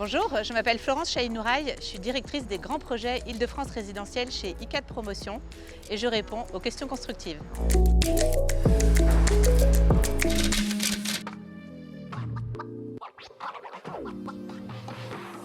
Bonjour, je m'appelle Florence Chahinouraï, je suis directrice des grands projets Île-de-France résidentielle chez ICAD Promotion et je réponds aux questions constructives.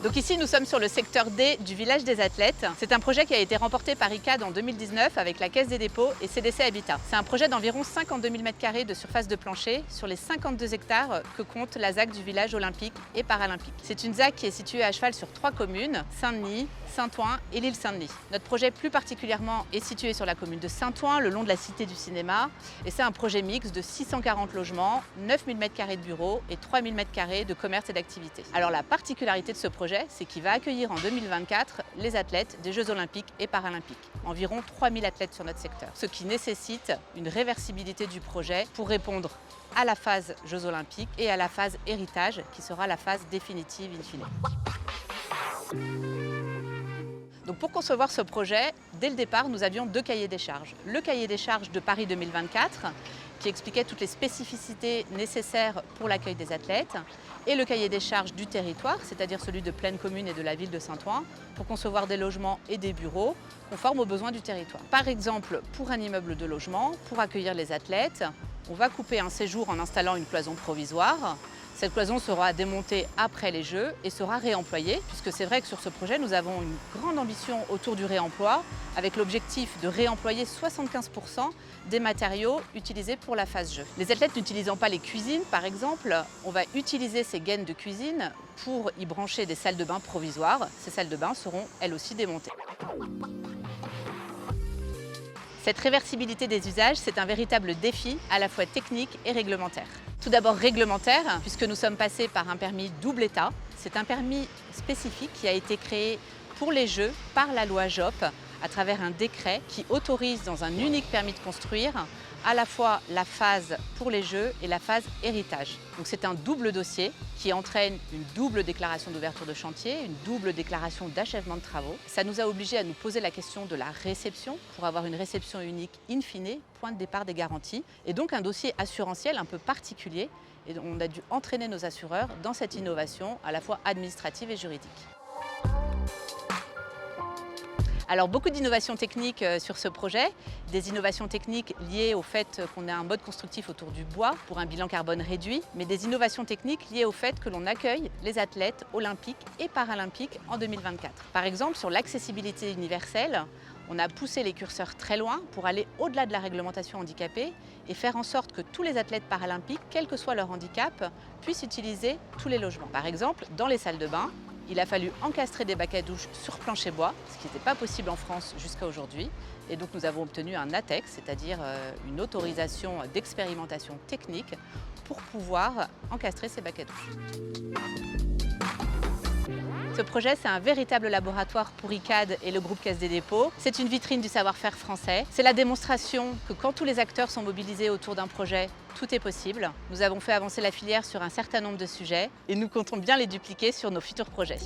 Donc ici, nous sommes sur le secteur D du village des athlètes. C'est un projet qui a été remporté par ICAD en 2019 avec la Caisse des dépôts et CDC Habitat. C'est un projet d'environ 52 000 m² de surface de plancher sur les 52 hectares que compte la ZAC du village olympique et paralympique. C'est une ZAC qui est située à cheval sur 3 communes, Saint-Denis, Saint-Ouen et l'île Saint-Denis. Notre projet plus particulièrement est situé sur la commune de Saint-Ouen, le long de la Cité du Cinéma. Et c'est un projet mixte de 640 logements, 9 000 m² de bureaux et 3 000 m² de commerce et d'activité. Alors la particularité de ce projet, c'est qu'il va accueillir en 2024 les athlètes des Jeux olympiques et paralympiques. Environ 3 000 athlètes sur notre secteur, ce qui nécessite une réversibilité du projet pour répondre à la phase Jeux olympiques et à la phase héritage, qui sera la phase définitive in fine. Donc pour concevoir ce projet, dès le départ, nous avions 2 cahiers des charges. Le cahier des charges de Paris 2024, qui expliquait toutes les spécificités nécessaires pour l'accueil des athlètes, et le cahier des charges du territoire, c'est-à-dire celui de Plaine Commune et de la ville de Saint-Ouen, pour concevoir des logements et des bureaux conformes aux besoins du territoire. Par exemple, pour un immeuble de logement, pour accueillir les athlètes, on va couper un séjour en installant une cloison provisoire. Cette cloison sera démontée après les Jeux et sera réemployée, puisque c'est vrai que sur ce projet, nous avons une grande ambition autour du réemploi, avec l'objectif de réemployer 75% des matériaux utilisés pour la phase Jeux. Les athlètes n'utilisant pas les cuisines, par exemple, on va utiliser ces gaines de cuisine pour y brancher des salles de bain provisoires. Ces salles de bain seront elles aussi démontées. Cette réversibilité des usages, c'est un véritable défi à la fois technique et réglementaire. Tout d'abord réglementaire, puisque nous sommes passés par un permis double état. C'est un permis spécifique qui a été créé pour les Jeux par la loi JOP à travers un décret qui autorise dans un unique permis de construire à la fois la phase pour les Jeux et la phase héritage. Donc c'est un double dossier qui entraîne une double déclaration d'ouverture de chantier, une double déclaration d'achèvement de travaux. Ça nous a obligés à nous poser la question de la réception pour avoir une réception unique in fine, point de départ des garanties, et donc un dossier assurantiel un peu particulier. Et on a dû entraîner nos assureurs dans cette innovation à la fois administrative et juridique. Alors beaucoup d'innovations techniques sur ce projet, des innovations techniques liées au fait qu'on ait un mode constructif autour du bois pour un bilan carbone réduit, mais des innovations techniques liées au fait que l'on accueille les athlètes olympiques et paralympiques en 2024. Par exemple, sur l'accessibilité universelle, on a poussé les curseurs très loin pour aller au-delà de la réglementation handicapée et faire en sorte que tous les athlètes paralympiques, quel que soit leur handicap, puissent utiliser tous les logements. Par exemple, dans les salles de bain, il a fallu encastrer des bacs à douche sur plancher bois, ce qui n'était pas possible en France jusqu'à aujourd'hui. Et donc nous avons obtenu un ATEX, c'est-à-dire une autorisation d'expérimentation technique pour pouvoir encastrer ces bacs à douche. Ce projet, c'est un véritable laboratoire pour ICAD et le groupe Caisse des dépôts. C'est une vitrine du savoir-faire français. C'est la démonstration que quand tous les acteurs sont mobilisés autour d'un projet, tout est possible. Nous avons fait avancer la filière sur un certain nombre de sujets et nous comptons bien les dupliquer sur nos futurs projets.